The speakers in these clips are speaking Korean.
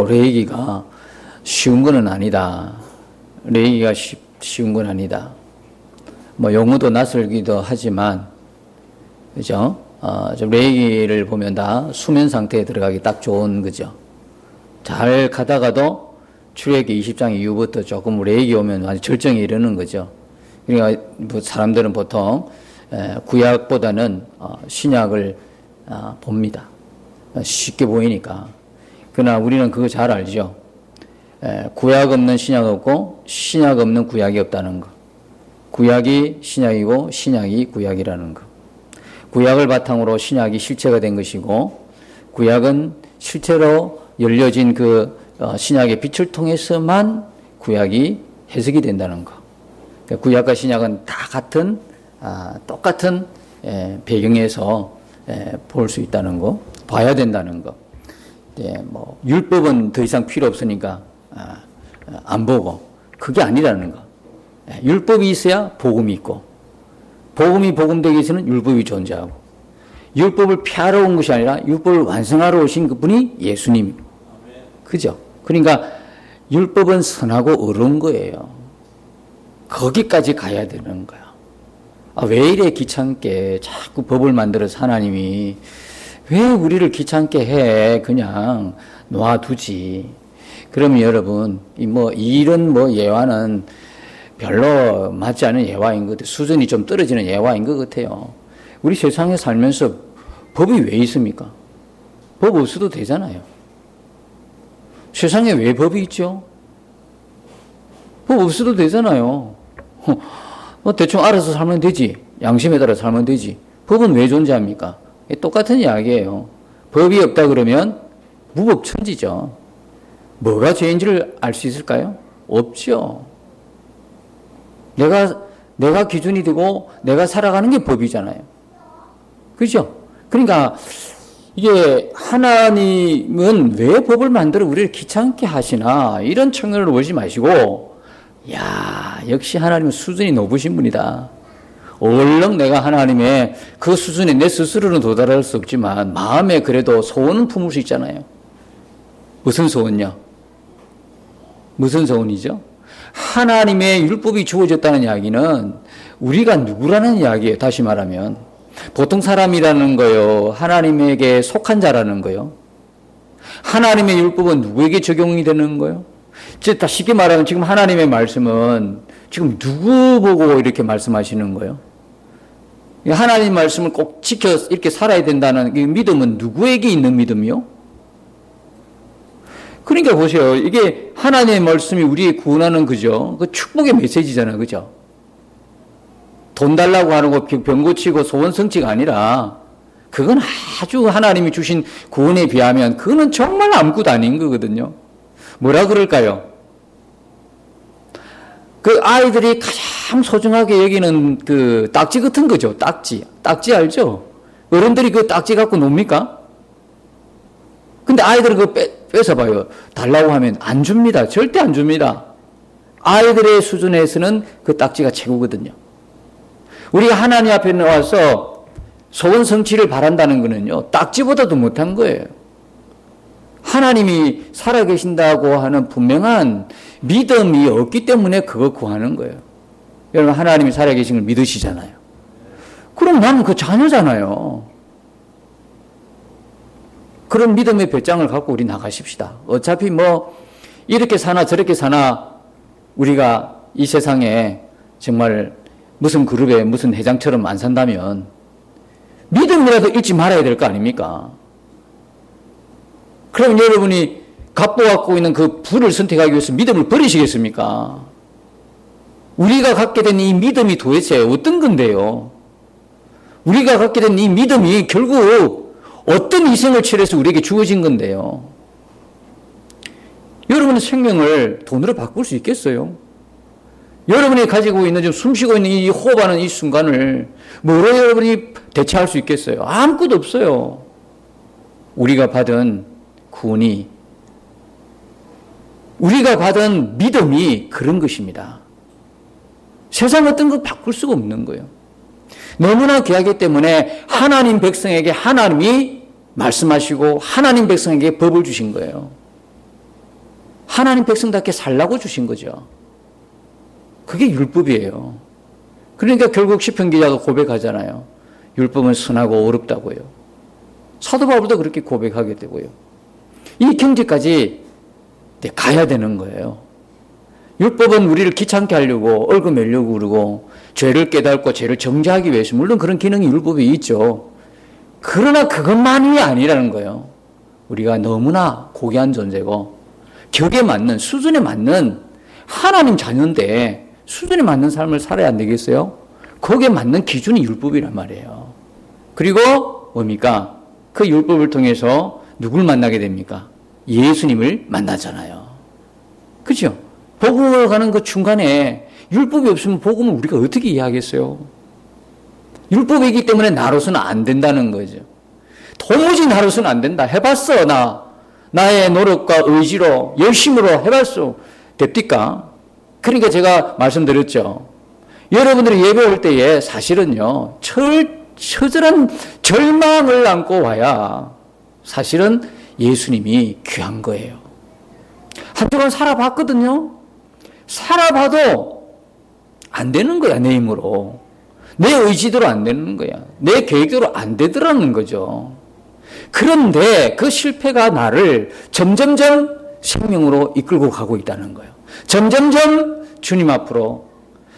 레위기가 쉬운 건 아니다. 레위기가 쉬운 건 아니다. 뭐 용어도 낯설기도 하지만, 그죠? 좀 레위기를 보면 다 수면 상태에 들어가기 딱 좋은 거죠. 잘 가다가도 출애굽기 20장 이후부터 조금 레위기 오면 완전 절정에 이르는 거죠. 그러니까 뭐 사람들은 보통 구약보다는 신약을 봅니다. 쉽게 보이니까. 그러나 우리는 그거 잘 알죠. 구약 없는 신약 없고 신약 없는 구약이 없다는 거. 구약이 신약이고 신약이 구약이라는 거. 구약을 바탕으로 신약이 실체가 된 것이고, 구약은 실제로 열려진 그 신약의 빛을 통해서만 구약이 해석이 된다는 거. 그러니까 구약과 신약은 다 같은 똑같은 배경에서 볼 수 있다는 거, 봐야 된다는 거. 뭐 율법은 더 이상 필요 없으니까 안 보고, 그게 아니라는 거. 율법이 있어야 복음이 있고, 복음이 복음되기 위해서는 율법이 존재하고, 율법을 폐하러 온 것이 아니라 율법을 완성하러 오신 그분이 예수님. 그죠? 그러니까 율법은 선하고 어려운 거예요. 거기까지 가야 되는 거야. 왜 이래 귀찮게 자꾸 법을 만들어서 하나님이 왜 우리를 귀찮게 해? 그냥 놔두지. 그러면 여러분, 이런 예화는 별로 맞지 않은 예화인 것 같아요. 수준이 좀 떨어지는 예화인 것 같아요. 우리 세상에 살면서 법이 왜 있습니까? 법 없어도 되잖아요. 세상에 왜 법이 있죠? 법 없어도 되잖아요. 대충 알아서 살면 되지. 양심에 따라 살면 되지. 법은 왜 존재합니까? 똑같은 이야기예요. 법이 없다 그러면 무법천지죠. 뭐가 죄인지를 알 수 있을까요? 없죠. 내가 기준이 되고 내가 살아가는 게 법이잖아요. 그죠? 그러니까 이게 하나님은 왜 법을 만들어 우리를 귀찮게 하시나, 이런 청년을 보지 마시고, 야, 역시 하나님은 수준이 높으신 분이다. 얼른 내가 하나님의 그 수준에 내 스스로는 도달할 수 없지만 마음에 그래도 소원은 품을 수 있잖아요. 무슨 소원요? 무슨 소원이죠? 하나님의 율법이 주어졌다는 이야기는 우리가 누구라는 이야기예요. 다시 말하면 보통 사람이라는 거요, 하나님에게 속한 자라는 거요. 하나님의 율법은 누구에게 적용이 되는 거요? 다 쉽게 말하면 지금 하나님의 말씀은 지금 누구 보고 이렇게 말씀하시는 거요? 하나님 말씀을 꼭 지켜 이렇게 살아야 된다는 이 믿음은 누구에게 있는 믿음이요? 그러니까 보세요. 이게 하나님의 말씀이 우리의 구원하는 그죠? 그 축복의 메시지잖아요. 그죠? 돈 달라고 하는 거 병 고치고 소원 성취가 아니라, 그건 아주 하나님이 주신 구원에 비하면 그거는 정말 아무것도 아닌 거거든요. 뭐라 그럴까요? 그 아이들이 가장 소중하게 여기는 그 딱지 같은 거죠. 딱지 알죠? 어른들이 그 딱지 갖고 놉니까? 근데 아이들은 그거 뺏어봐요. 달라고 하면 안 줍니다. 절대 안 줍니다. 아이들의 수준에서는 그 딱지가 최고거든요. 우리가 하나님 앞에 나와서 소원 성취를 바란다는 거는요, 딱지보다도 못한 거예요. 하나님이 살아계신다고 하는 분명한 믿음이 없기 때문에 그거 구하는 거예요. 여러분, 하나님이 살아계신 걸 믿으시잖아요. 그럼 나는 그 자녀잖아요. 그런 믿음의 배짱을 갖고 우리 나가십시다. 어차피 이렇게 사나 저렇게 사나 우리가 이 세상에 정말 무슨 그룹에 무슨 회장처럼 안 산다면 믿음이라도 잃지 말아야 될 거 아닙니까? 그럼 여러분이 갖고 있는 그 부를 선택하기 위해서 믿음을 버리시겠습니까? 우리가 갖게 된 이 믿음이 도대체 어떤 건데요? 우리가 갖게 된 이 믿음이 결국 어떤 희생을 치러서 우리에게 주어진 건데요? 여러분의 생명을 돈으로 바꿀 수 있겠어요? 여러분이 가지고 있는, 지금 숨쉬고 있는 이 호흡하는 이 순간을 뭐로 여러분이 대체할 수 있겠어요? 아무것도 없어요. 우리가 받은 구원이, 우리가 받은 믿음이 그런 것입니다. 세상 어떤 거 바꿀 수가 없는 거예요. 너무나 귀하기 때문에 하나님 백성에게 하나님이 말씀하시고 하나님 백성에게 법을 주신 거예요. 하나님 백성답게 살라고 주신 거죠. 그게 율법이에요. 그러니까 결국 시편 기자가 고백하잖아요. 율법은 선하고 어렵다고요. 사도 바울도 그렇게 고백하게 되고요. 이 경지까지 가야 되는 거예요. 율법은 우리를 귀찮게 하려고 얽어매려고 그러고 죄를 깨닫고 죄를 정죄하기 위해서 물론 그런 기능이 율법에 있죠. 그러나 그것만이 아니라는 거예요. 우리가 너무나 고귀한 존재고 격에 맞는 수준에 맞는 하나님 자녀인데 수준에 맞는 삶을 살아야 안 되겠어요? 거기에 맞는 기준이 율법이란 말이에요. 그리고 뭡니까? 그 율법을 통해서 누굴 만나게 됩니까? 예수님을 만나잖아요. 그렇죠? 복음으로 가는 그 중간에 율법이 없으면 복음을 우리가 어떻게 이해하겠어요? 율법이기 때문에 나로서는 안 된다는 거죠. 도무지 나로서는 안 된다. 해봤어, 나의 노력과 의지로, 열심으로 해봤어. 됩니까? 그러니까 제가 말씀드렸죠. 여러분들이 예배 올 때에 사실은요, 처절한 절망을 안고 와야 사실은 예수님이 귀한 거예요. 한동안 살아봤거든요. 살아봐도 안 되는 거야, 내 힘으로. 내 의지대로 안 되는 거야. 내 계획대로 안 되더라는 거죠. 그런데 그 실패가 나를 점점점 생명으로 이끌고 가고 있다는 거예요. 점점점 주님 앞으로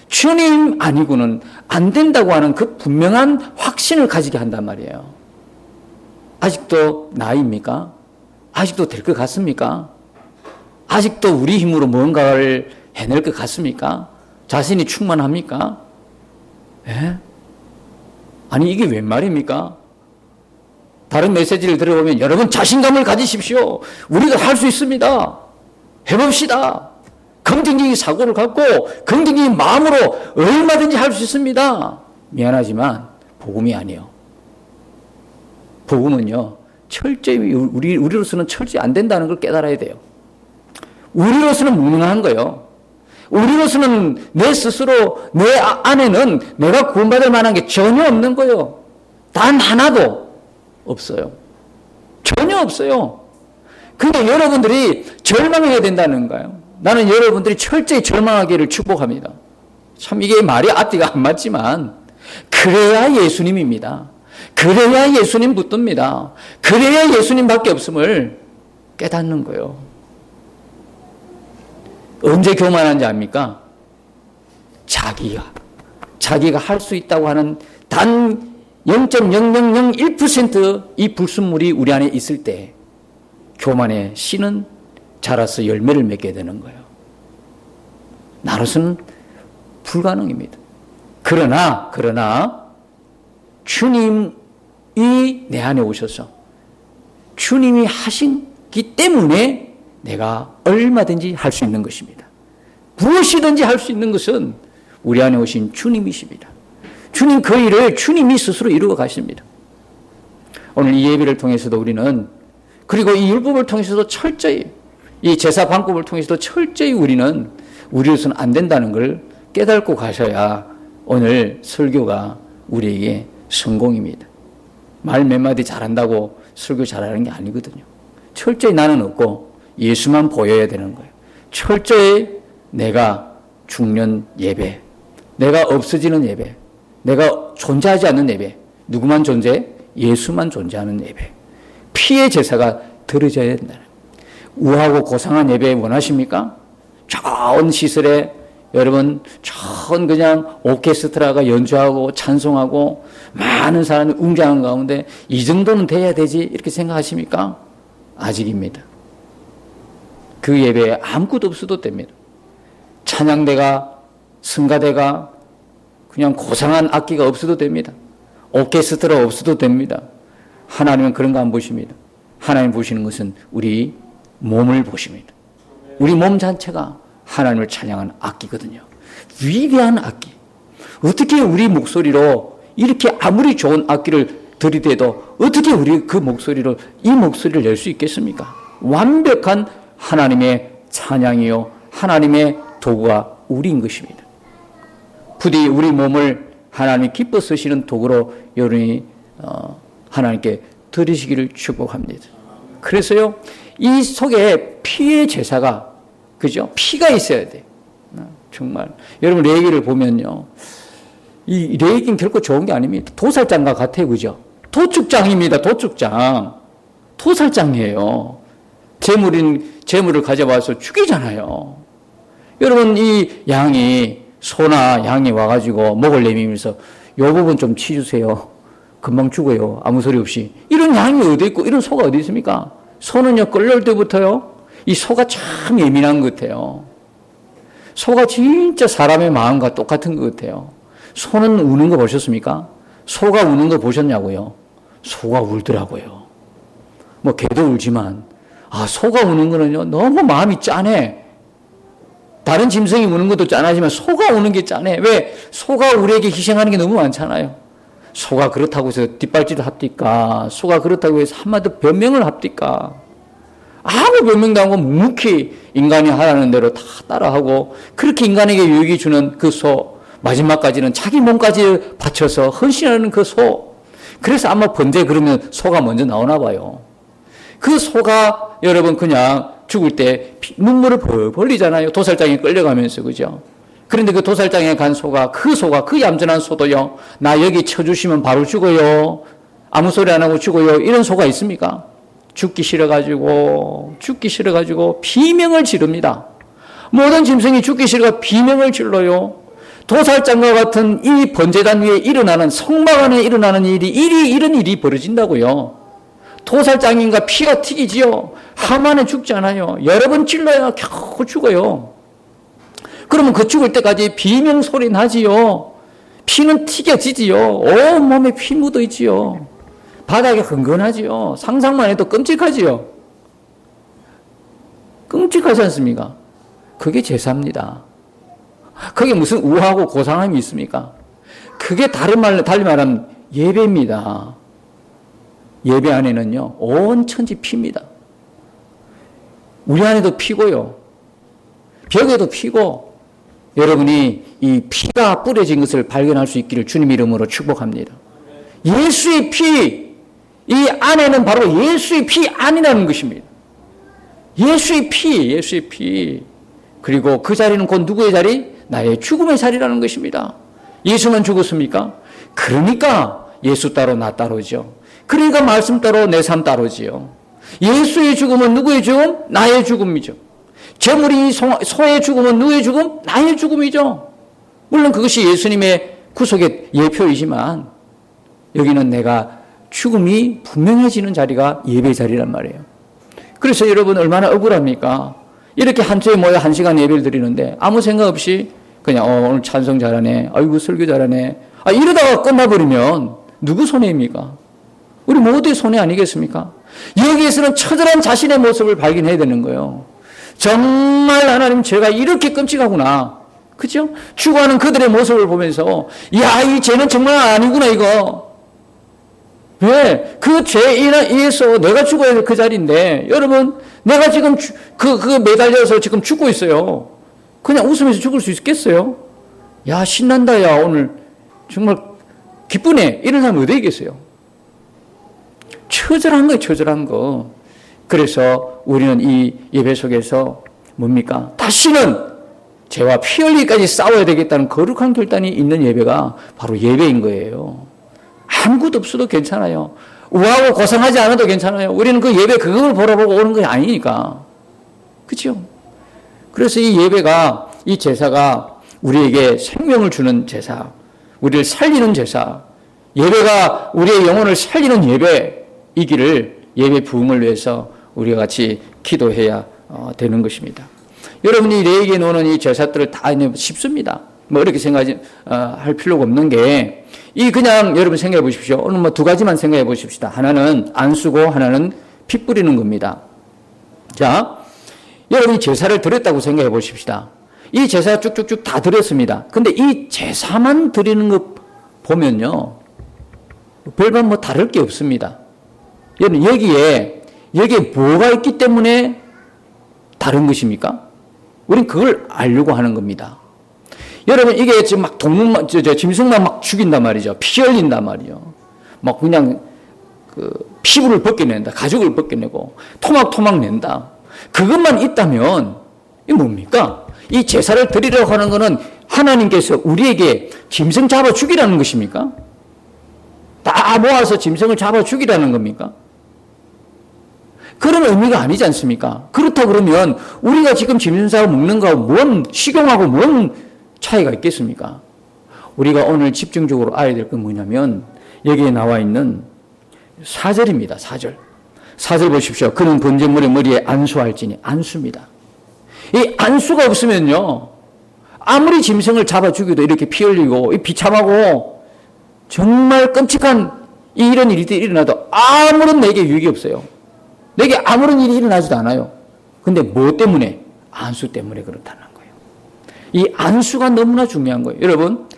주님 아니고는 안 된다고 하는 그 분명한 확신을 가지게 한단 말이에요. 아직도 나입니까? 아직도 될 것 같습니까? 아직도 우리 힘으로 뭔가를 해낼 것 같습니까? 자신이 충만합니까? 예? 아니 이게 웬 말입니까? 다른 메시지를 들어보면 여러분 자신감을 가지십시오. 우리가 할 수 있습니다. 해봅시다. 긍정적인 사고를 갖고 긍정적인 마음으로 얼마든지 할 수 있습니다. 미안하지만 복음이 아니에요. 복음은요 철저히 우리로서는 철저히 안 된다는 걸 깨달아야 돼요. 우리로서는 무능한 거예요. 우리로서는 내 스스로 내 안에는 내가 구원받을 만한 게 전혀 없는 거예요. 단 하나도 없어요. 전혀 없어요. 근데 여러분들이 절망해야 된다는 거예요. 나는 여러분들이 철저히 절망하기를 축복합니다. 참 이게 말이 앞뒤가 안 맞지만 그래야 예수님입니다. 그래야 예수님 붙듭니다. 그래야 예수님밖에 없음을 깨닫는 거예요. 언제 교만한지 압니까? 자기가 할 수 있다고 하는 단 0.0001%이 불순물이 우리 안에 있을 때 교만의 씨는 자라서 열매를 맺게 되는 거예요. 나로서는 불가능입니다. 그러나 주님이 내 안에 오셔서 주님이 하신기 때문에 내가 얼마든지 할 수 있는 것입니다. 무엇이든지 할 수 있는 것은 우리 안에 오신 주님이십니다. 주님 그 일을 주님이 스스로 이루어 가십니다. 오늘 이 예배를 통해서도 우리는 그리고 이 율법을 통해서도 철저히 이 제사 방법을 통해서도 철저히 우리는 우리로서는 안 된다는 걸 깨닫고 가셔야 오늘 설교가 우리에게 성공입니다. 말 몇 마디 잘한다고 설교 잘하는 게 아니거든요. 철저히 나는 없고 예수만 보여야 되는 거예요. 철저히 내가 죽는 예배, 내가 없어지는 예배, 내가 존재하지 않는 예배, 누구만 존재? 예수만 존재하는 예배. 피의 제사가 드려져야 된다. 우아하고 고상한 예배 원하십니까? 좋은 시설에 여러분 좋은 그냥 오케스트라가 연주하고 찬송하고 많은 사람이 웅장한 가운데 이 정도는 돼야 되지 이렇게 생각하십니까? 아직입니다. 그 예배에 아무것도 없어도 됩니다. 찬양대가 성가대가 그냥 고상한 악기가 없어도 됩니다. 오케스트라 없어도 됩니다. 하나님은 그런 거 안 보십니다. 하나님 보시는 것은 우리 몸을 보십니다. 우리 몸 자체가 하나님을 찬양하는 악기거든요. 위대한 악기. 어떻게 우리 목소리로 이렇게 아무리 좋은 악기를 들이대도 어떻게 우리 그 목소리로 이 목소리를 낼 수 있겠습니까? 완벽한 하나님의 찬양이요 하나님의 도구가 우리인 것입니다. 부디 우리 몸을 하나님이 기뻐 쓰시는 도구로 여러분이 하나님께 드리시기를 축복합니다. 그래서요 이 속에 피의 제사가 그죠? 피가 있어야 돼. 정말. 여러분, 레위기를 보면요. 이 레위기는 결코 좋은 게 아닙니다. 도살장과 같아요. 그죠? 도축장입니다. 도축장. 도살장이에요. 재물을 가져와서 죽이잖아요. 여러분, 이 소나 양이 와가지고 목을 내밀면서 요 부분 좀 치주세요. 금방 죽어요. 아무 소리 없이. 이런 양이 어디 있고 이런 소가 어디 있습니까? 소는요, 끌려올 때부터요, 이 소가 참 예민한 것 같아요. 소가 진짜 사람의 마음과 똑같은 것 같아요. 소는 우는 거 보셨습니까? 소가 우는 거 보셨냐고요? 소가 울더라고요. 뭐 개도 울지만 소가 우는 거는요, 너무 마음이 짠해. 다른 짐승이 우는 것도 짠하지만 소가 우는 게 짠해. 왜? 소가 우리에게 희생하는 게 너무 많잖아요. 소가 그렇다고 해서 뒷발질을 합니까? 소가 그렇다고 해서 한마디 변명을 합니까? 아무 변명도 안 하고 묵묵히 인간이 하라는 대로 다 따라하고, 그렇게 인간에게 유익이 주는 그 소, 마지막까지는 자기 몸까지 바쳐서 헌신하는 그 소. 그래서 아마 번제 그러면 소가 먼저 나오나 봐요. 그 소가 여러분 그냥 죽을 때 눈물을 벌 흘리잖아요. 도살장에 끌려가면서. 그죠? 그런데 그 도살장에 간 소가, 그 얌전한 소도요, 나 여기 쳐주시면 바로 죽어요, 아무 소리 안 하고 죽어요, 이런 소가 있습니까? 죽기 싫어가지고 비명을 지릅니다. 모든 짐승이 죽기 싫어가 비명을 질러요. 도살장과 같은 이 번제단 위에 일어나는, 성막 안에 일어나는 이런 일이 벌어진다고요. 도살장인가 피가 튀기지요. 하만은 죽지 않아요. 여러 번 찔러야 겨우 죽어요. 그러면 그 죽을 때까지 비명 소리 나지요. 피는 튀겨지지요. 온 몸에 피 묻어 있지요. 바닥에 흥건하지요. 상상만 해도 끔찍하지요. 끔찍하지 않습니까? 그게 제사입니다. 그게 무슨 우아하고 고상함이 있습니까? 그게 달리 말하면 예배입니다. 예배 안에는요, 온 천지 피입니다. 우리 안에도 피고요, 벽에도 피고, 여러분이 이 피가 뿌려진 것을 발견할 수 있기를 주님 이름으로 축복합니다. 예수의 피, 이 안에는 바로 예수의 피 안이라는 것입니다. 예수의 피. 그리고 그 자리는 곧 누구의 자리? 나의 죽음의 자리라는 것입니다. 예수만 죽었습니까? 그러니까 예수 따로 나 따로죠. 그러니까 말씀 따로 내 삶 따로지요. 예수의 죽음은 누구의 죽음? 나의 죽음이죠. 재물이 소의 죽음은 누구의 죽음? 나의 죽음이죠. 물론 그것이 예수님의 구속의 예표이지만, 여기는 내가 죽음이 분명해지는 자리가 예배 자리란 말이에요. 그래서 여러분 얼마나 억울합니까? 이렇게 한초에 모여 1시간 예배를 드리는데 아무 생각 없이 그냥 오늘 찬송 잘하네, 아이고 설교 잘하네, 이러다가 끝나버리면 누구 손해입니까? 우리 모두의 손해 아니겠습니까? 여기에서는 처절한 자신의 모습을 발견해야 되는 거예요. 정말 하나님, 제가 이렇게 끔찍하구나. 그죠? 죽어가는 그들의 모습을 보면서, 이 죄는 정말 아니구나, 이거. 왜? 그 죄에 의해서 내가 죽어야 될 그 자리인데, 여러분, 내가 지금 매달려서 지금 죽고 있어요. 그냥 웃으면서 죽을 수 있겠어요? 야, 신난다, 야, 오늘. 정말 기쁘네. 이런 사람 어디 있겠어요? 처절한 거예요, 처절한 거. 그래서 우리는 이 예배 속에서 뭡니까? 다시는 죄와 피 흘리기까지 싸워야 되겠다는 거룩한 결단이 있는 예배가 바로 예배인 거예요. 아무것도 없어도 괜찮아요. 우아하고 고상하지 않아도 괜찮아요. 우리는 그 예배 그걸 보러보고 오는 게 아니니까. 그렇죠? 그래서 이 예배가, 이 제사가 우리에게 생명을 주는 제사, 우리를 살리는 제사, 예배가 우리의 영혼을 살리는 예배이기를, 예배 부흥을 위해서 우리가 같이 기도해야 되는 것입니다. 여러분이 레위기에 놓는 이 제사들을 다 쉽습니다. 뭐 이렇게 생각할 필요가 없는 게, 그냥 여러분 생각해 보십시오. 오늘 뭐 2가지만 생각해 보십시다. 하나는 안수고 하나는 피 뿌리는 겁니다. 자, 여러분이 제사를 드렸다고 생각해 보십시다. 이 제사 쭉쭉쭉 다 드렸습니다. 근데 이 제사만 드리는 것 보면요, 별반 뭐 다를 게 없습니다. 여러분, 여기에 뭐가 있기 때문에 다른 것입니까? 우린 그걸 알려고 하는 겁니다. 여러분, 이게 지금 막 짐승만 막 죽인단 말이죠. 피 흘린단 말이죠. 막 그냥 피부를 벗겨낸다. 가죽을 벗겨내고 토막토막 낸다. 그것만 있다면 이게 뭡니까? 이 제사를 드리려고 하는 것은 하나님께서 우리에게 짐승 잡아 죽이라는 것입니까? 다 모아서 짐승을 잡아 죽이라는 겁니까? 그런 의미가 아니지 않습니까? 그렇다 그러면 우리가 지금 짐승 잡아 먹는 거하고 뭔 식용하고 뭔 차이가 있겠습니까? 우리가 오늘 집중적으로 알아야 될 건 뭐냐면 여기에 나와 있는 4절입니다. 4절. 4절 보십시오. 그는 번제물의 머리에 안수할지니. 안수입니다. 이 안수가 없으면요, 아무리 짐승을 잡아 죽여도 이렇게 피 흘리고 비참하고 정말 끔찍한 이런 일이 일어나도 아무런 내게 유익이 없어요. 내게 아무런 일이 일어나지도 않아요. 근데 뭐 때문에? 안수 때문에 그렇다는 거예요. 이 안수가 너무나 중요한 거예요. 여러분,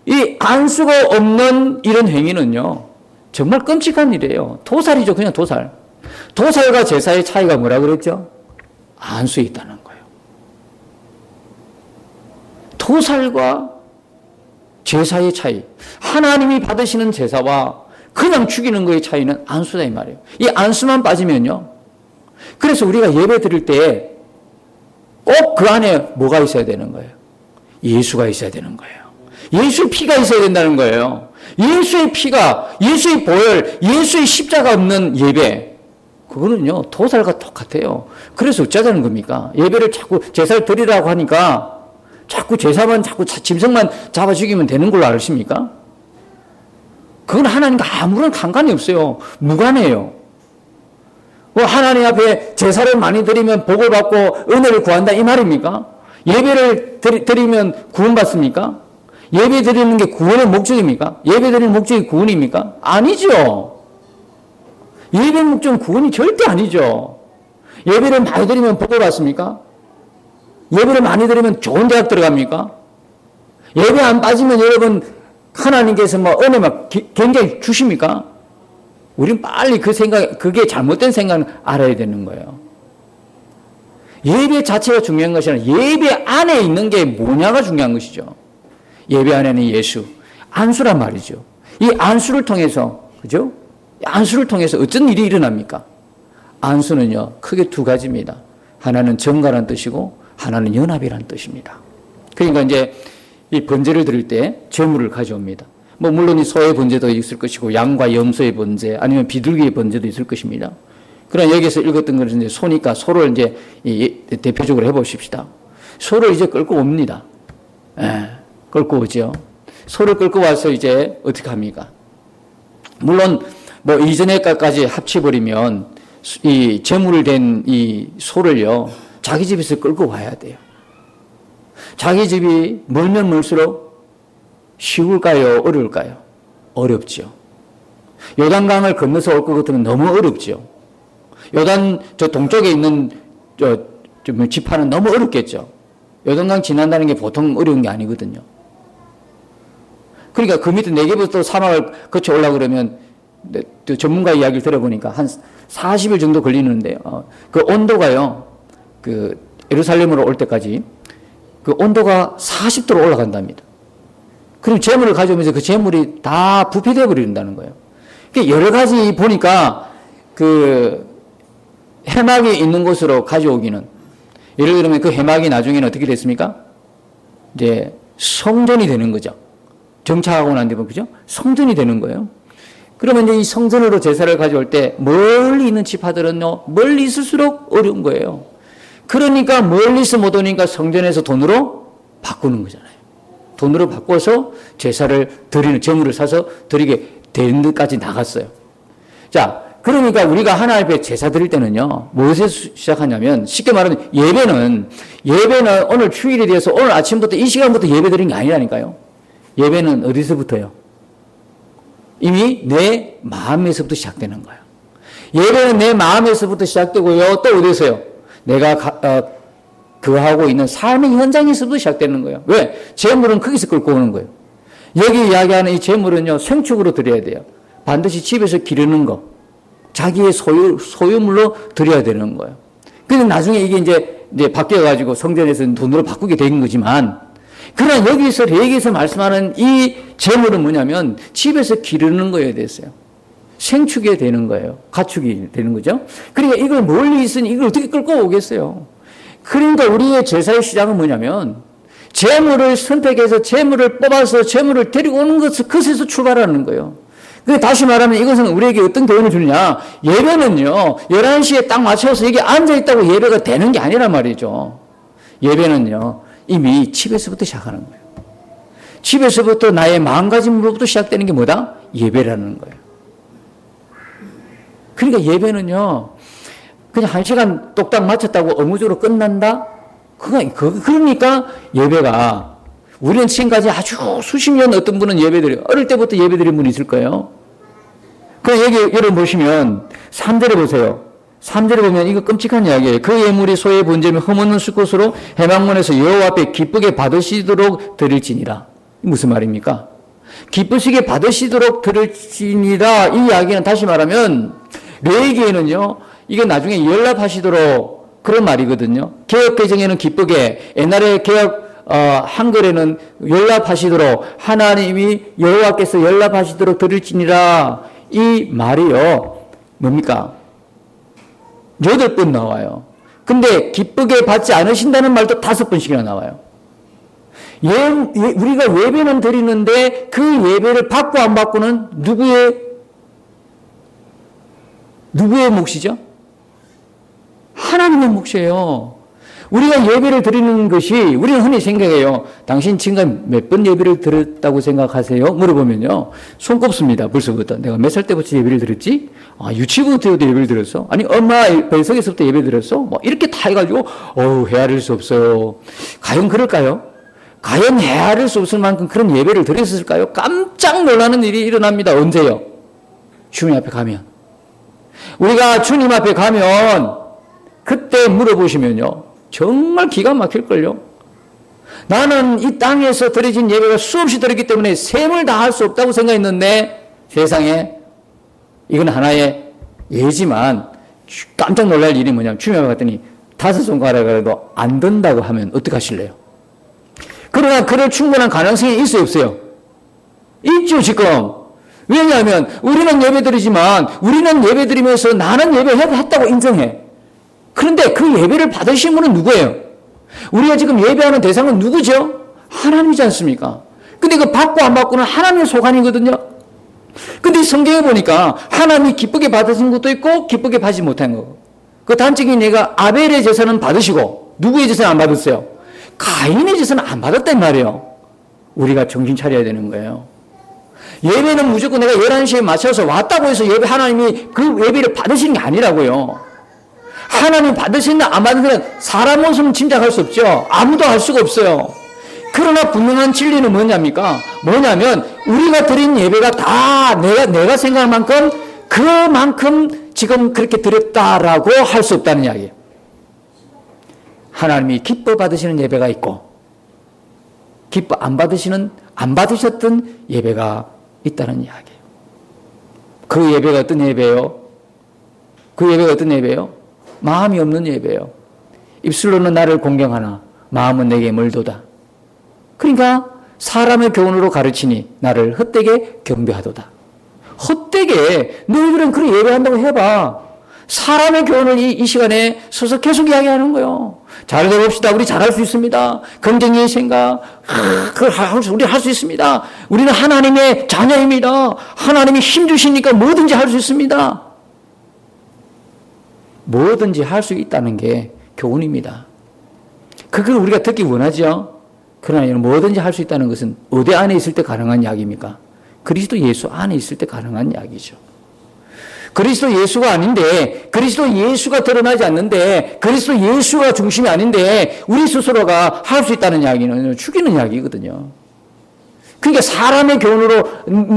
이 안수가 없는 이런 행위는요, 정말 끔찍한 일이에요. 도살이죠. 그냥 도살. 도살과 제사의 차이가 뭐라 그랬죠? 안수에 있다는 거예요. 도살과 제사의 차이. 하나님이 받으시는 제사와 그냥 죽이는 거의 차이는 안수다 이 말이에요. 이 안수만 빠지면요. 그래서 우리가 예배 드릴 때 꼭 그 안에 뭐가 있어야 되는 거예요? 예수가 있어야 되는 거예요. 예수의 피가 있어야 된다는 거예요. 예수의 피가, 예수의 보혈, 예수의 십자가 없는 예배, 그거는요 도살과 똑같아요. 그래서 어쩌자는 겁니까? 예배를 자꾸 제사를 드리라고 하니까 자꾸 제사만 자꾸 짐승만 잡아 죽이면 되는 걸로 아십니까? 그건 하나님과 아무런 상관이 없어요. 무관해요. 뭐 하나님 앞에 제사를 많이 드리면 복을 받고 은혜를 구한다 이 말입니까? 예배를 드리면 구원받습니까? 예배 드리는 게 구원의 목적입니까? 예배 드리는 목적이 구원입니까? 아니죠. 예배 목적은 구원이 절대 아니죠. 예배를 많이 드리면 복을 받습니까? 예배를 많이 드리면 좋은 대학 들어갑니까? 예배 안 빠지면 여러분 하나님께서 뭐 은혜 막 굉장히 주십니까? 우린 빨리 그 생각, 그게 잘못된 생각을 알아야 되는 거예요. 예배 자체가 중요한 것이 아니라 예배 안에 있는 게 뭐냐가 중요한 것이죠. 예배 안에는 예수, 안수란 말이죠. 이 안수를 통해서, 그죠? 안수를 통해서 어떤 일이 일어납니까? 안수는요, 크게 두 가지입니다. 하나는 정가란 뜻이고, 하나는 연합이란 뜻입니다. 그러니까 이제 이 번제를 드릴 때 제물을 가져옵니다. 뭐 물론 이 소의 번제도 있을 것이고 양과 염소의 번제 아니면 비둘기의 번제도 있을 것입니다. 그러나 여기서 읽었던 것은 이제 소니까 소를 이제 대표적으로 해보십시다. 소를 이제 끌고 옵니다. 예, 끌고 오죠. 소를 끌고 와서 이제 어떻게 합니까? 물론 뭐 이전에까지 합쳐버리면 이 제물을 된 이 소를요 자기 집에서 끌고 와야 돼요. 자기 집이 멀면 멀수록 쉬울까요? 어려울까요? 어렵죠. 요단강을 건너서 올 것 같으면 너무 어렵죠. 요단 저 동쪽에 있는 지파는 너무 어렵겠죠. 요단강 지난다는 게 보통 어려운 게 아니거든요. 그러니까 그 밑에 네게부터 사막을 거쳐 올라 그러면 전문가 이야기를 들어보니까 한 40일 정도 걸리는데요. 그 온도가요. 그 예루살렘으로 올 때까지 그 온도가 40도로 올라간답니다. 그럼 재물을 가져오면서 그 재물이 다 부패되어 버린다는 거예요. 여러 가지 보니까 그 해막이 있는 곳으로 가져오기는 예를 들면 그 해막이 나중에는 어떻게 됐습니까? 이제 성전이 되는 거죠. 정착하고 난 뒤에 그죠? 성전이 되는 거예요. 그러면 이제 이 성전으로 제사를 가져올 때 멀리 있는 지파들은요 멀리 있을수록 어려운 거예요. 그러니까 멀리서 못 오니까 성전에서 돈으로 바꾸는 거잖아요. 돈으로 바꿔서 제사를 드리는, 제물을 사서 드리게 되는 데까지 나갔어요. 자, 그러니까 우리가 하나님 앞에 제사 드릴 때는요, 무엇에서 시작하냐면, 쉽게 말하면 예배는 오늘 주일에 대해서 오늘 아침부터 이 시간부터 예배 드린 게 아니라니까요. 예배는 어디서부터요? 이미 내 마음에서부터 시작되는 거예요. 예배는 내 마음에서부터 시작되고요, 또 어디서요? 내가 거하고 있는 삶의 현장에서도 시작되는 거예요. 왜? 재물은 거기서 끌고 오는 거예요. 여기 이야기하는 이 재물은요, 생축으로 드려야 돼요. 반드시 집에서 기르는 거. 자기의 소유물로 드려야 되는 거예요. 근데 나중에 이게 이제 바뀌어가지고 성전에서 돈으로 바꾸게 된 거지만, 그러나 여기서 레위기에서 말씀하는 이 재물은 뭐냐면, 집에서 기르는 거에 대해서요. 생축이 되는 거예요. 가축이 되는 거죠. 그러니까 이걸 멀리 있으니 이걸 어떻게 끌고 오겠어요? 그러니까 우리의 제사의 시작은 뭐냐면 재물을 선택해서 재물을 뽑아서 재물을 데리고 오는 것에서 출발하는 거예요. 다시 말하면 이것은 우리에게 어떤 교훈을 주느냐. 예배는요, 11시에 딱 맞춰서 여기 앉아있다고 예배가 되는 게 아니란 말이죠. 예배는요, 이미 집에서부터 시작하는 거예요. 집에서부터 나의 마음가짐으로부터 시작되는 게 뭐다? 예배라는 거예요. 그러니까 예배는요, 그냥 1시간 똑딱 맞췄다고 의무적으로 끝난다? 그러니까 예배가, 우리는 지금까지 아주 수십 년 어떤 분은 예배드려요. 어릴 때부터 예배드린 분이 있을 거예요. 그럼 여기 여러분 보시면 3절에 보세요. 3절에 보면 이거 끔찍한 이야기예요. 그 예물이 소의 번제며 흠없는 수컷으로 회막문에서 여호와 앞에 기쁘게 받으시도록 드릴지니라. 무슨 말입니까? 기쁘시게 받으시도록 드릴지니라. 이 이야기는 다시 말하면 레위기에는요, 이게 나중에 연락하시도록 그런 말이거든요. 개역 개정에는 기쁘게, 옛날에 개역 한글에는 연락하시도록, 하나님이 여호와께서 연락하시도록 드릴지니라. 이 말이요, 뭡니까? 8번 나와요. 근데 기쁘게 받지 않으신다는 말도 5번씩이나 나와요. 우리가 예배는 드리는데 그 예배를 받고 안 받고는 누구의 몫이죠? 하나님의 몫이에요. 우리가 예배를 드리는 것이, 우리는 흔히 생각해요. 당신 지금까지 몇 번 예배를 드렸다고 생각하세요? 물어보면요, 손 꼽습니다. 벌써부터. 내가 몇 살 때부터 예배를 드렸지? 유치부부터 예배를 드렸어? 아니, 엄마 뱃속에서부터 예배를 드렸어? 뭐, 이렇게 다 해가지고, 헤아릴 수 없어요. 과연 그럴까요? 과연 헤아릴 수 없을 만큼 그런 예배를 드렸을까요? 깜짝 놀라는 일이 일어납니다. 언제요? 주님 앞에 가면. 우리가 주님 앞에 가면, 그때 물어보시면요, 정말 기가 막힐걸요. 나는 이 땅에서 드려진 예배가 수없이 드렸기 때문에 셈을 다 할 수 없다고 생각했는데, 세상에 이건 하나의 예지만 깜짝 놀랄 일이 뭐냐면, 주님 앞에 갔더니 5손가락이라도 안 든다고 하면 어떡하실래요? 그러나 그럴 충분한 가능성이 있어요, 없어요? 있죠, 지금. 왜냐하면 우리는 예배드리지만, 우리는 예배드리면서 나는 예배했다고 인정해. 그런데 그 예배를 받으신 분은 누구예요? 우리가 지금 예배하는 대상은 누구죠? 하나님이지 않습니까? 근데 그 받고 안 받고는 하나님의 소관이거든요. 근데 성경에 보니까 하나님이 기쁘게 받으신 것도 있고 기쁘게 받지 못한 거. 그 단적인 예가 아벨의 제사는 받으시고 누구의 제사는 안 받았어요? 가인의 제사는 안 받았단 말이에요. 우리가 정신 차려야 되는 거예요. 예배는 무조건 내가 11시에 맞춰서 왔다고 해서 하나님이 그 예배를 받으시는 게 아니라고요. 하나님 받으신다 안 받으신다 사람 모습은 짐작할 수 없죠. 아무도 알 수가 없어요. 그러나 분명한 진리는 뭐냐면 우리가 드린 예배가 다 내가 생각할 만큼 그만큼 지금 그렇게 드렸다라고 할 수 없다는 이야기예요. 하나님이 기뻐 받으시는 예배가 있고 기뻐 안 받으셨던 예배가 있다는 이야기예요. 그 예배가 어떤 예배예요? 그 예배가 어떤 예배예요? 마음이 없는 예배예요. 입술로는 나를 공경하나 마음은 내게 멀도다. 그러니까 사람의 교훈으로 가르치니 나를 헛되게 경배하도다. 헛되게 너희들은 그렇게 예배한다고 해봐. 사람의 교훈을 이 시간에 서서 계속 이야기하는 거예요. 잘 해봅시다. 우리 잘할 수 있습니다. 긍정의 생각, 우리 할 수 있습니다. 우리는 하나님의 자녀입니다. 하나님이 힘 주시니까 뭐든지 할 수 있습니다. 뭐든지 할 수 있다는 게 교훈입니다. 그걸 우리가 듣기 원하죠. 그러나 뭐든지 할 수 있다는 것은 어디 안에 있을 때 가능한 이야기입니까? 그리스도 예수 안에 있을 때 가능한 이야기죠. 그리스도 예수가 아닌데, 그리스도 예수가 드러나지 않는데, 그리스도 예수가 중심이 아닌데 우리 스스로가 할 수 있다는 이야기는 죽이는 이야기거든요. 그러니까 사람의 교훈으로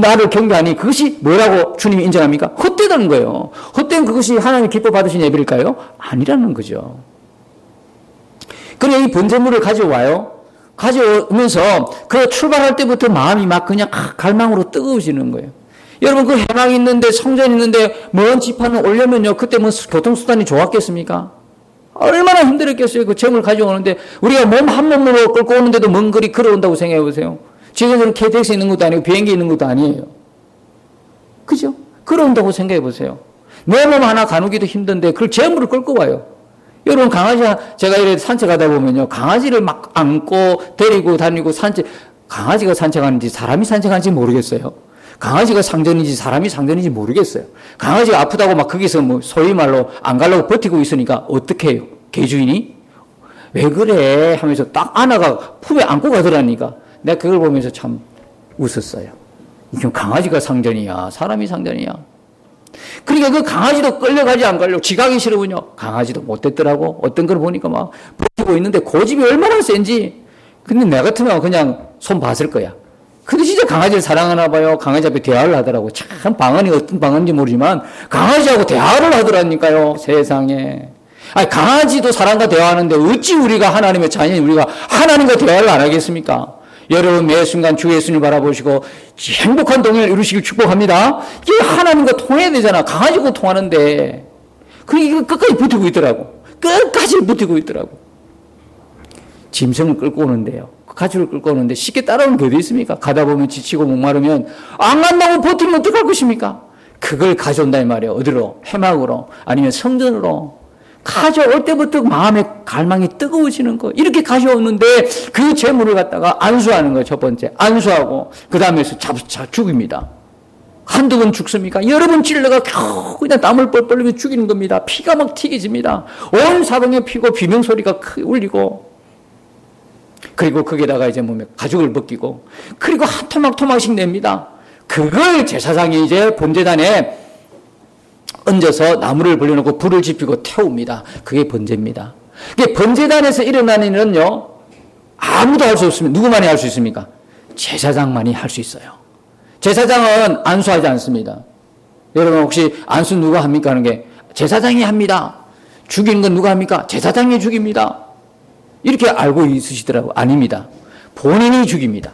나를 경배하니 그것이 뭐라고 주님이 인정합니까? 헛되다는 거예요. 헛된 그것이 하나님이 기뻐 받으신 예배일까요? 아니라는 거죠. 그래 이 번제물을 가져와요. 가져오면서 그 출발할 때부터 마음이 막 그냥 갈망으로 뜨거워지는 거예요. 여러분 그 해망이 있는데 성전이 있는데 먼 지판을 오려면요. 그때 뭐 교통수단이 좋았겠습니까? 얼마나 힘들었겠어요. 그 점을 가져오는데 우리가 몸 한 몸으로 끌고 오는데도 먼 거리 걸어온다고 생각해 보세요. 지금은 KTX 있는 것도 아니고 비행기 있는 것도 아니에요. 그죠? 걸어온다고 생각해 보세요. 내 몸 하나 가누기도 힘든데 그걸 전부를 끌고 와요. 여러분, 강아지가, 제가 이렇게 산책하다 보면요, 강아지를 막 안고 데리고 다니고 강아지가 산책하는지 사람이 산책하는지 모르겠어요. 강아지가 상전인지 사람이 상전인지 모르겠어요. 강아지가 아프다고 막 거기서 뭐 소위 말로 안 가려고 버티고 있으니까 어떻게 해요? 개주인이? 왜 그래? 하면서 딱 안아가 품에 안고 가더라니까. 내가 그걸 보면서 참 웃었어요. 이게 강아지가 상전이야? 사람이 상전이야? 그러니까 그 강아지도 끌려가지 안 가려고 지가기 싫으면요. 강아지도 못됐더라고. 어떤 걸 보니까 막 버티고 있는데 고집이 얼마나 센지. 근데 내 같으면 그냥 손 봤을 거야. 근데 진짜 강아지를 사랑하나 봐요. 강아지 앞에 대화를 하더라고. 참 방언이 어떤 방언인지 모르지만 강아지하고 대화를 하더라니까요. 세상에. 아니, 강아지도 사람과 대화하는데 어찌 우리가 하나님의 자녀인 우리가 하나님과 대화를 안 하겠습니까? 여러분 매 순간 주 예수님을 바라보시고 행복한 동행을 이루시길 축복합니다. 이게 하나님과 통해야 되잖아. 강아지하고 통하는데. 그러니까 이거 끝까지 버티고 있더라고. 끝까지 버티고 있더라고. 짐승을 끌고 오는데요. 가축을 끌고 오는데 쉽게 따라오는 게 어디 있습니까? 가다 보면 지치고 목마르면 안 간다고 버티면 어떡할 것입니까? 그걸 가져온다 이 말이에요. 어디로? 해막으로 아니면 성전으로. 가져올 때부터 마음의 갈망이 뜨거워지는 거. 이렇게 가져오는데 그 재물을 갖다가 안수하는 거예요. 첫 번째. 안수하고 그 다음에서 죽입니다. 한두 번 죽습니까? 여러 번 찔러가 겨우 그냥 땀을 뻘뻘 흘리며 죽이는 겁니다. 피가 막 튀겨집니다. 온 사방에 피고 비명소리가 울리고 그리고 거기다가 이제 몸에 가죽을 벗기고 그리고 한 토막토막씩 냅니다. 그걸 제사장이 이제 번제단에 얹어서 나무를 벌려놓고 불을 지피고 태웁니다. 그게 번제입니다. 이게 번제단에서 일어나는 일은요, 아무도 할 수 없습니다. 누구만이 할 수 있습니까? 제사장만이 할 수 있어요. 제사장은 안수하지 않습니다. 여러분 혹시 안수 누가 합니까? 하는 게 제사장이 합니다. 죽이는 건 누가 합니까? 제사장이 죽입니다. 이렇게 알고 있으시더라고요. 아닙니다. 본인이 죽입니다.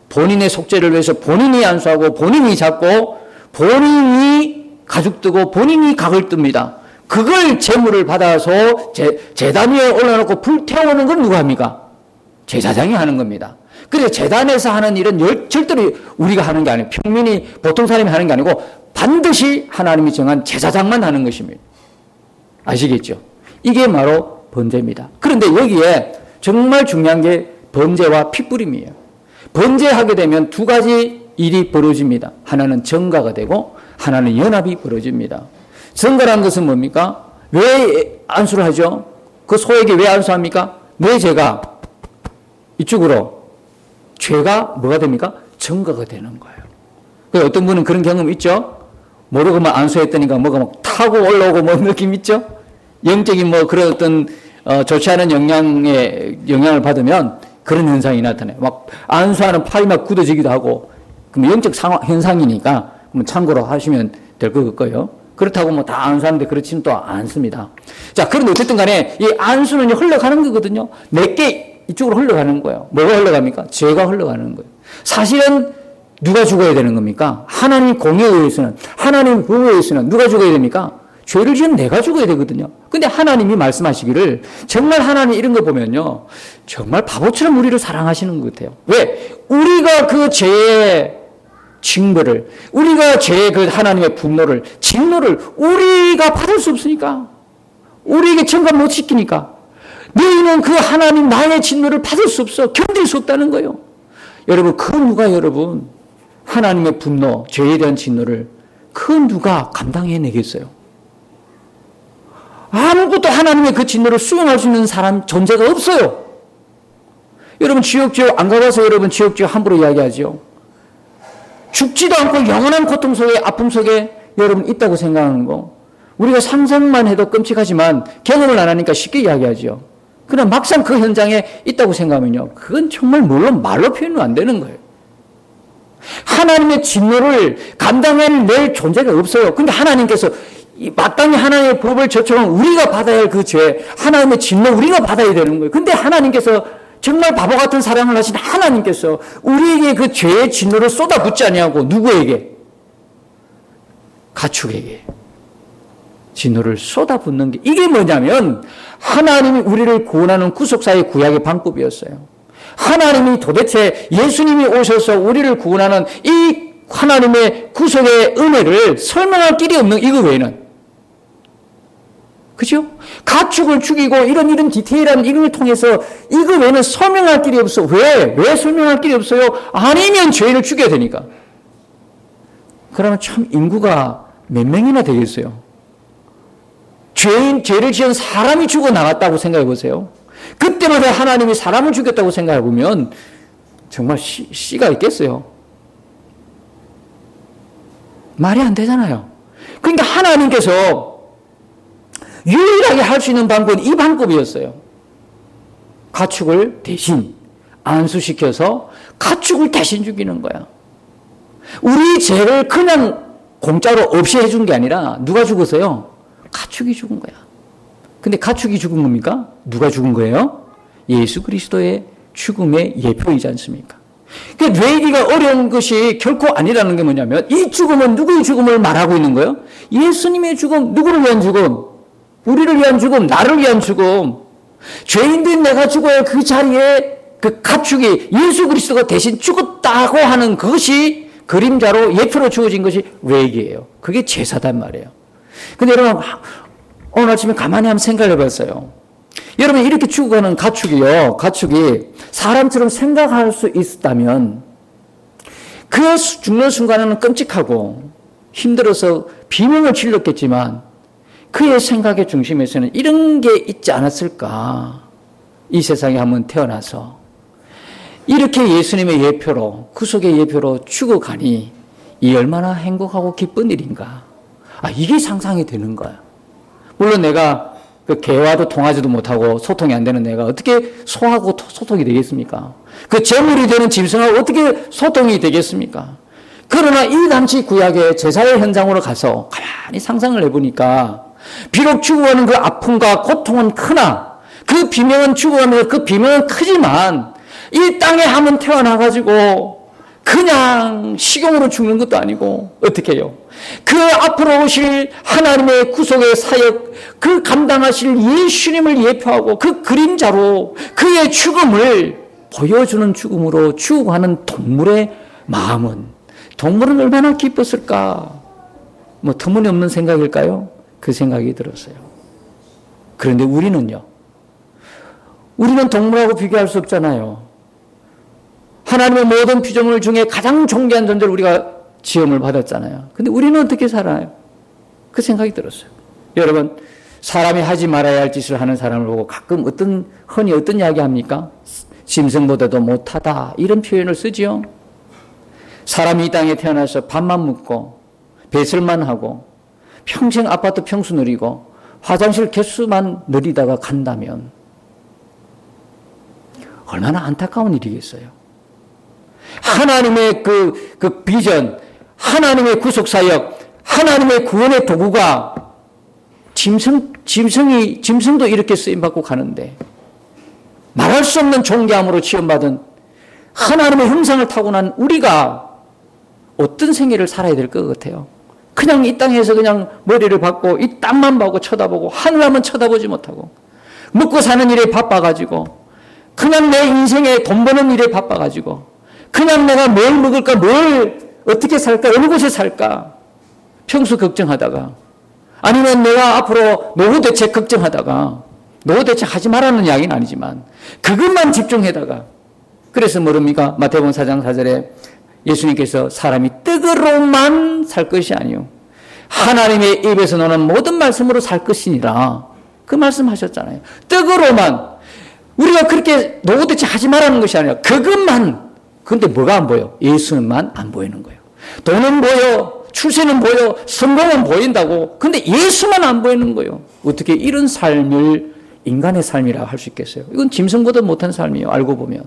본인의 속죄를 위해서 본인이 안수하고 본인이 잡고 본인이 가죽 뜨고 본인이 각을 뜹니다. 그걸 제물을 받아서 제단 위에 올려놓고 불태우는 건 누가 합니까? 제사장이 하는 겁니다. 그래서 제단에서 하는 일은 절대로 우리가 하는 게 아니에요. 평민이 보통 사람이 하는 게 아니고 반드시 하나님이 정한 제사장만 하는 것입니다. 아시겠죠? 이게 바로 번제입니다. 그런데 여기에 정말 중요한 게 번제와 핏부림이에요. 번제하게 되면 두 가지 일이 벌어집니다. 하나는 정가가 되고 하나는 연합이 벌어집니다. 정가라는 것은 뭡니까? 왜 안수를 하죠? 그 소에게 왜 안수합니까? 내 죄가 이쪽으로 죄가 뭐가 됩니까? 정가가 되는 거예요. 어떤 분은 그런 경험 있죠? 모르고만 안수했더니까 뭐가 막 타고 올라오고 뭐 느낌 있죠? 영적인 뭐 그런 어떤 좋지 않은 영향을 받으면 그런 현상이 나타나요. 막 안수하는 팔이 막 굳어지기도 하고, 그럼 영적 현상이니까 참고로 하시면 될 것 같고요. 그렇다고 뭐 다 안수하는데 그렇지는 또 않습니다. 자, 그런데 어쨌든 간에 이 안수는 흘러가는 거거든요. 내게 이쪽으로 흘러가는 거예요. 뭐가 흘러갑니까? 죄가 흘러가는 거예요. 사실은 누가 죽어야 되는 겁니까? 하나님 공의에 의해서는, 하나님 보호에 의해서는 누가 죽어야 됩니까? 죄를 지은 내가 죽어야 되거든요. 근데 하나님이 말씀하시기를, 정말 하나님 이런 거 보면요, 정말 바보처럼 우리를 사랑하시는 것 같아요. 왜? 우리가 그 죄의 징벌을, 우리가 죄의 그 하나님의 분노를, 진노를 우리가 받을 수 없으니까, 우리에게 청감 못 시키니까, 너희는 그 하나님 나의 진노를 받을 수 없어, 견딜 수 없다는 거예요. 여러분, 그 누가 여러분 하나님의 분노, 죄에 대한 진노를 그 누가 감당해내겠어요? 아무것도 하나님의 그 진노를 수용할 수 있는 사람 존재가 없어요. 여러분 지옥 안 가봐서 여러분 지옥 함부로 이야기하죠. 죽지도 않고 영원한 고통 속에, 아픔 속에 여러분 있다고 생각하는 거, 우리가 상상만 해도 끔찍하지만 경험을 안 하니까 쉽게 이야기하죠. 그러나 막상 그 현장에 있다고 생각하면요, 그건 정말 물론 말로 표현은 안 되는 거예요. 하나님의 진노를 감당해낼 존재가 없어요. 근데 하나님께서 마땅히 하나님의 법을 저처럼 우리가 받아야 할 그 죄, 하나님의 진노 우리가 받아야 되는 거예요. 근데 하나님께서 정말 바보 같은 사랑을 하신 하나님께서 우리에게 그 죄의 진노를 쏟아붓지 아니하고 누구에게? 가축에게 진노를 쏟아붓는 게, 이게 뭐냐면 하나님이 우리를 구원하는 구속사의 구약의 방법이었어요. 하나님이 도대체 예수님이 오셔서 우리를 구원하는 이 하나님의 구속의 은혜를 설명할 길이 없는 이거 외에는, 그죠? 가축을 죽이고 이런 디테일한 이걸 통해서 이거 외에는 설명할 길이 없어. 왜 설명할 길이 없어요? 아니면 죄인을 죽여야 되니까. 그러면 참 인구가 몇 명이나 되겠어요? 죄를 지은 사람이 죽어 나갔다고 생각해 보세요. 그때마다 하나님이 사람을 죽였다고 생각해 보면 정말 씨가 있겠어요? 말이 안 되잖아요. 그러니까 하나님께서 유일하게 할 수 있는 방법은 이 방법이었어요. 가축을 대신 안수시켜서 가축을 대신 죽이는 거야. 우리 죄를 그냥 공짜로 없이 해준 게 아니라 누가 죽었어요? 가축이 죽은 거야. 근데 가축이 죽은 겁니까? 누가 죽은 거예요? 예수 그리스도의 죽음의 예표이지 않습니까? 그러니까 뇌기가 어려운 것이 결코 아니라는 게 뭐냐면 이 죽음은 누구의 죽음을 말하고 있는 거예요? 예수님의 죽음. 누구를 위한 죽음? 우리를 위한 죽음, 나를 위한 죽음. 죄인된 내가 죽어야 그 자리에 그 가축이 예수 그리스도가 대신 죽었다고 하는 그것이 그림자로 예표로 주어진 것이 뇌기예요. 그게 제사단 말이에요. 근데 여러분 오늘 아침에 가만히 한번 생각해 봤어요. 여러분 이렇게 죽어가는 가축이 사람처럼 생각할 수 있었다면 그 죽는 순간에는 끔찍하고 힘들어서 비명을 질렀겠지만 그의 생각의 중심에서는 이런 게 있지 않았을까. 이 세상에 한번 태어나서 이렇게 예수님의 예표로 구속의 예표로 죽어가니 이 얼마나 행복하고 기쁜 일인가. 이게 상상이 되는 거야. 물론 내가 그 개와도 통하지도 못하고 소통이 안 되는 내가 어떻게 소하고 소통이 되겠습니까? 그 제물이 되는 짐승하고 어떻게 소통이 되겠습니까? 그러나 이 당시 구약의 제사의 현장으로 가서 가만히 상상을 해보니까 비록 죽어가는 그 아픔과 고통은 크나 그 비명은 죽어가면서 그 비명은 크지만 이 땅에 한번 태어나가지고 그냥 식용으로 죽는 것도 아니고 어떻게 해요? 그 앞으로 오실 하나님의 구속의 사역, 그 감당하실 예수님을 예표하고 그 그림자로 그의 죽음을 보여주는 죽음으로 죽어가는 동물의 마음은 동물은 얼마나 기뻤을까? 뭐 터무니없는 생각일까요? 그 생각이 들었어요. 그런데 우리는요? 우리는 동물하고 비교할 수 없잖아요. 하나님의 모든 피조물 중에 가장 존귀한 존재를 우리가 지음을 받았잖아요. 근데 우리는 어떻게 살아요? 그 생각이 들었어요. 여러분, 사람이 하지 말아야 할 짓을 하는 사람을 보고 가끔 흔히 어떤 이야기 합니까? 짐승보다도 못하다. 이런 표현을 쓰지요. 사람이 이 땅에 태어나서 밥만 먹고, 배설만 하고, 평생 아파트 평수 누리고, 화장실 개수만 누리다가 간다면, 얼마나 안타까운 일이겠어요. 하나님의 그 비전, 하나님의 구속사역, 하나님의 구원의 도구가 짐승도 이렇게 쓰임받고 가는데 말할 수 없는 존귀함으로 지원받은 하나님의 형상을 타고난 우리가 어떤 생애를 살아야 될 것 같아요? 그냥 이 땅에서 그냥 머리를 박고 이 땅만 보고 쳐다보고 하늘 한번 쳐다보지 못하고 먹고 사는 일에 바빠가지고 그냥 내 인생에 돈 버는 일에 바빠가지고 그냥 내가 뭘 먹을까, 어떻게 살까, 어느 곳에 살까 평소 걱정하다가 아니면 내가 앞으로 노후 대책 걱정하다가 노후 대책 하지 말라는 이야기는 아니지만 그것만 집중하다가 그래서 모릅니까? 마태복음 4장 4절에 예수님께서 사람이 떡으로만 살 것이 아니요 하나님의 입에서 나오는 모든 말씀으로 살 것이니라 그 말씀하셨잖아요. 떡으로만 우리가 그렇게 노후 대책 하지 말라는 것이 아니라 그것만. 그런데 뭐가 안 보여? 예수님만 안 보이는 거예요. 돈은 보여, 출세는 보여, 성공은 보인다고. 근데 예수만 안 보이는 거예요. 어떻게 이런 삶을 인간의 삶이라고 할 수 있겠어요? 이건 짐승보다 못한 삶이에요. 알고 보면.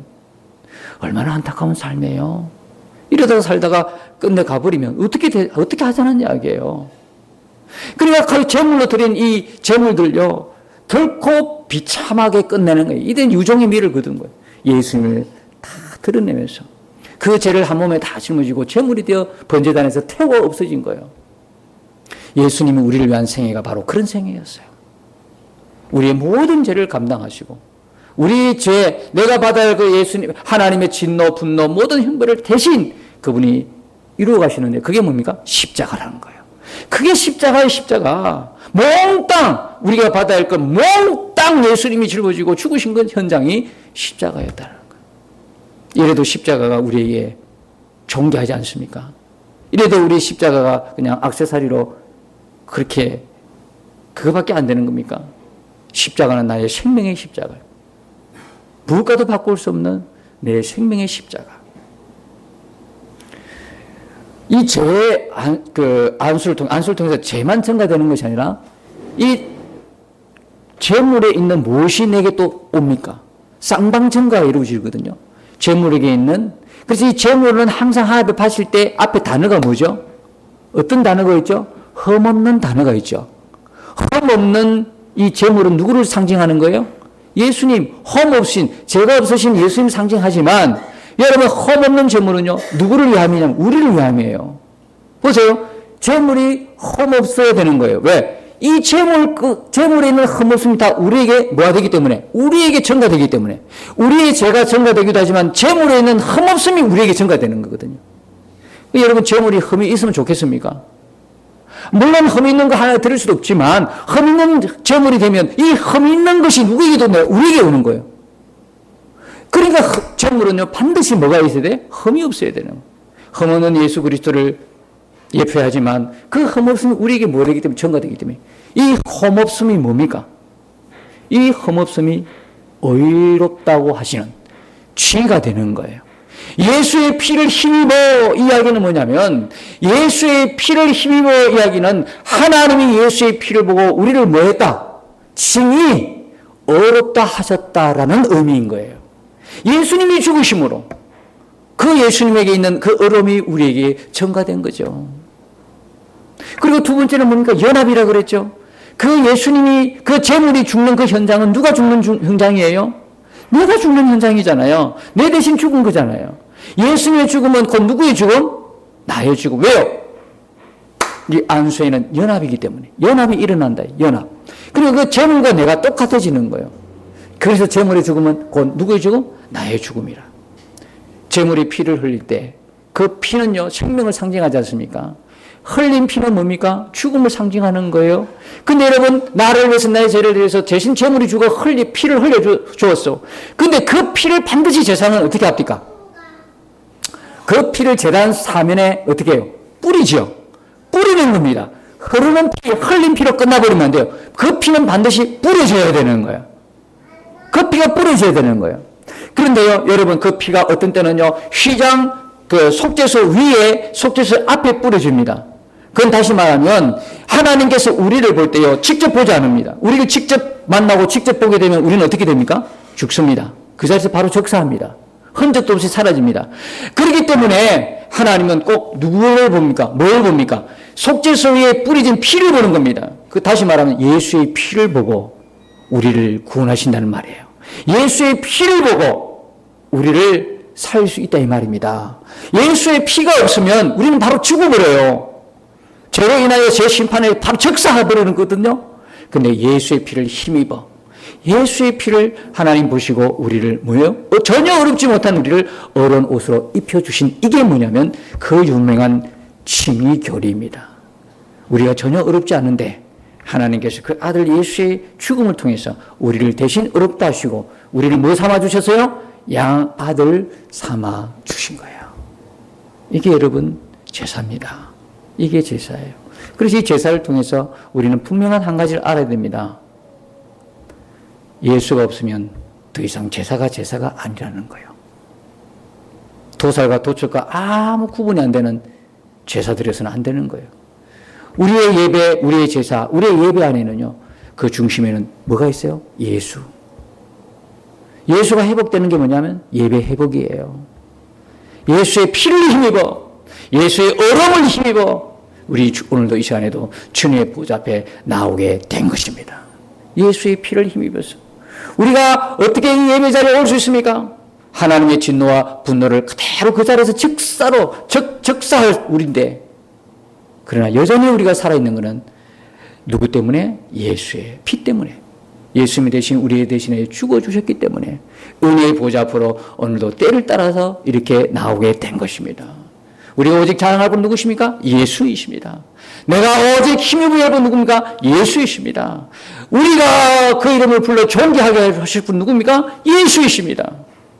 얼마나 안타까운 삶이에요. 이러다가 살다가 끝내 가버리면 어떻게 하자는 이야기예요. 그러니까 그 제물로 드린 이 제물들요. 결코 비참하게 끝내는 거예요. 이젠 유종의 미를 거둔 거예요. 예수님을 다 드러내면서. 그 죄를 한 몸에 다 짊어지고 제물이 되어 번제단에서 태워 없어진 거예요. 예수님이 우리를 위한 생애가 바로 그런 생애였어요. 우리의 모든 죄를 감당하시고 우리 죄, 내가 받아야 할 그 예수님, 하나님의 진노, 분노, 모든 형벌을 대신 그분이 이루어 가시는데 그게 뭡니까? 십자가라는 거예요. 그게 십자가예요, 십자가. 몽땅 우리가 받아야 할 건 몽땅 예수님이 짊어지고 죽으신 건 현장이 십자가였다는 거예요. 이래도 십자가가 우리에게 존귀하지 않습니까? 이래도 우리 십자가가 그냥 액세서리로 그렇게 그거밖에 안 되는 겁니까? 십자가는 나의 생명의 십자가예요. 무엇과도 바꿀 수 없는 내 생명의 십자가. 이 안수를 통해서 죄만 증가되는 것이 아니라 이 죄물에 있는 무엇이 내게 또 옵니까? 쌍방증가가 이루어지거든요. 죄물에게 있는. 그래서 이 죄물은 항상 하나님께 바칠 때 앞에 단어가 뭐죠? 어떤 단어가 있죠? 흠없는 단어가 있죠. 흠없는 이 죄물은 누구를 상징하는 거예요? 예수님, 흠없인, 죄가 없으신 예수님 상징하지만 여러분, 흠없는 죄물은요, 누구를 위함이냐면 우리를 위함이에요. 보세요. 죄물이 흠없어야 되는 거예요. 왜? 이 죄물에 있는 흠없음이 다 우리에게 뭐가 되기 때문에, 우리에게 전가되기 때문에, 우리의 죄가 전가되기도 하지만 죄물에 있는 흠없음이 우리에게 전가되는 거거든요. 여러분, 죄물이 흠이 있으면 좋겠습니까? 물론 흠 있는 거 하나 들을 수도 없지만 흠 있는 죄물이 되면 이 흠 있는 것이 누구에게도 우리에게 오는 거예요. 그러니까 죄물은요, 반드시 뭐가 있어야 돼? 흠이 없어야 되는 거예요. 흠 없는 예수 그리스도를 예표하지만 그 흠 없음이 우리에게 뭐 되기 때문에 전가되기 때문에 이 흠 없음이 뭡니까? 이 흠 없음이 의롭다고 하시는 죄가 되는 거예요. 예수의 피를 힘입어 이야기는 뭐냐면 예수의 피를 힘입어 이야기는 하나님이 예수의 피를 보고 우리를 뭐 했다? 칭히 의롭다 하셨다라는 의미인 거예요. 예수님이 죽으심으로 그 예수님에게 있는 그 의로움이 우리에게 전가된 거죠. 그리고 두 번째는 뭡니까? 연합이라 그랬죠. 그 예수님이 그 제물이 죽는 그 현장은 누가 죽는 현장이에요? 내가 죽는 현장이잖아요. 내 대신 죽은 거잖아요. 예수님의 죽음은 곧 누구의 죽음? 나의 죽음. 왜요? 이 안수에는 연합이기 때문에. 연합이 일어난다. 연합. 그리고 그 제물과 내가 똑같아지는 거예요. 그래서 제물의 죽음은 곧 누구의 죽음? 나의 죽음이라. 제물이 피를 흘릴 때 그 피는요, 생명을 상징하지 않습니까? 흘린 피는 뭡니까? 죽음을 상징하는 거예요. 근데 여러분, 나를 위해서, 나의 죄를 위해서 대신 제물이 죽어 피를 흘려주었어. 근데 그 피를 반드시 제사는 어떻게 합니까? 그 피를 제단 사면에 어떻게 해요? 뿌리지요. 뿌리는 겁니다. 흐르는 피, 흘린 피로 끝나버리면 안 돼요. 그 피는 반드시 뿌려져야 되는 거예요. 그 피가 뿌려져야 되는 거예요. 그런데요, 여러분, 그 피가 어떤 때는요, 휘장, 속죄소 위에, 속죄소 앞에 뿌려집니다. 그건 다시 말하면, 하나님께서 우리를 볼 때요, 직접 보지 않습니다. 우리를 직접 만나고 직접 보게 되면 우리는 어떻게 됩니까? 죽습니다. 그 자리에서 바로 적사합니다. 흔적도 없이 사라집니다. 그렇기 때문에 하나님은 꼭 누구를 봅니까? 뭘 봅니까? 속죄소 위에 뿌려진 피를 보는 겁니다. 다시 말하면 예수의 피를 보고 우리를 구원하신다는 말이에요. 예수의 피를 보고 우리를 살 수 있다 이 말입니다. 예수의 피가 없으면 우리는 바로 죽어버려요. 죄로 인하여 제 심판에 바로 적사해버리는 거거든요. 근데 예수의 피를 힘입어 예수의 피를 하나님 보시고 우리를 뭐예요? 전혀 어렵지 못한 우리를 어려운 옷으로 입혀주신 이게 뭐냐면 그 유명한 칭의교리입니다. 우리가 전혀 어렵지 않은데 하나님께서 그 아들 예수의 죽음을 통해서 우리를 대신 어렵다 하시고 우리를 뭐 삼아 주셨어요? 양 아들 삼아 주신 거예요. 이게 여러분 제사입니다. 이게 제사예요. 그래서 이 제사를 통해서 우리는 분명한 한 가지를 알아야 됩니다. 예수가 없으면 더 이상 제사가 아니라는 거예요. 도살과 도축과 아무 구분이 안 되는 제사 드려서는 안 되는 거예요. 우리의 예배, 우리의 제사, 우리의 예배 안에는요, 그 중심에는 뭐가 있어요? 예수. 예수가 회복되는 게 뭐냐면 예배 회복이에요. 예수의 피를 힘입어, 예수의 얼음을 힘입어, 우리 오늘도 이 시간에도 주님의 보좌 앞에 나오게 된 것입니다. 예수의 피를 힘입어서. 우리가 어떻게 이 예배 자리에 올 수 있습니까? 하나님의 진노와 분노를 그대로 그 자리에서 적사할 우리인데, 그러나 여전히 우리가 살아있는 것은 누구 때문에? 예수의 피 때문에. 예수님이 대신 우리의 대신에 죽어주셨기 때문에 은혜의 보좌 앞으로 오늘도 때를 따라서 이렇게 나오게 된 것입니다. 우리가 오직 자랑할 분 누구십니까? 예수이십니다. 내가 오직 힘을 부여할 분 누굽니까? 예수이십니다. 우리가 그 이름을 불러 존귀하게 하실 분 누굽니까? 예수이십니다.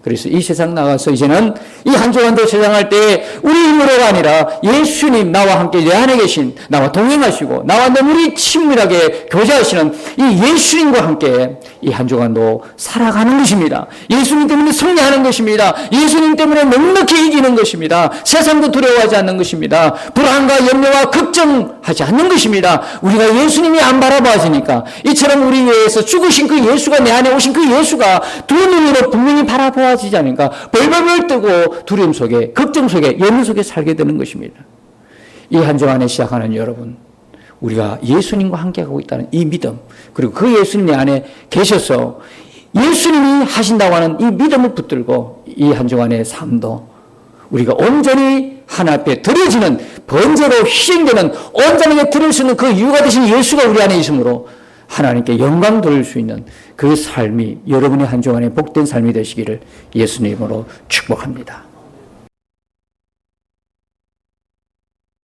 그래서 이 세상 나가서 이제는 이 한 주간도 세상할 때 우리 힘으로가 아니라 예수님 나와 함께 내 안에 계신, 나와 동행하시고 나와 너무리 친밀하게 교제하시는 이 예수님과 함께 이 한 주간도 살아가는 것입니다. 예수님 때문에 승리하는 것입니다. 예수님 때문에 넉넉히 이기는 것입니다. 세상도 두려워하지 않는 것입니다. 불안과 염려와 걱정하지 않는 것입니다. 우리가 예수님이 안 바라봐지니까 이처럼 우리 위해서 죽으신 그 예수가, 내 안에 오신 그 예수가 두 눈으로 분명히 바라보아지지 않으니까 벌벌벌 뜨고 두려움 속에, 걱정 속에, 염려 속에 살게 되는 것입니다. 이 한 주간에 시작하는 여러분, 우리가 예수님과 함께하고 있다는 이 믿음, 그리고 그 예수님 내 안에 계셔서 예수님이 하신다고 하는 이 믿음을 붙들고 이 한 주간의 삶도 우리가 온전히 하나님 앞에 드려지는, 번제로 희생되는, 온전하게 드릴 수 있는 그 이유가 되신 예수가 우리 안에 있으므로 하나님께 영광 돌릴 수 있는 그 삶이 여러분의 한 주간의 복된 삶이 되시기를 예수님으로 축복합니다.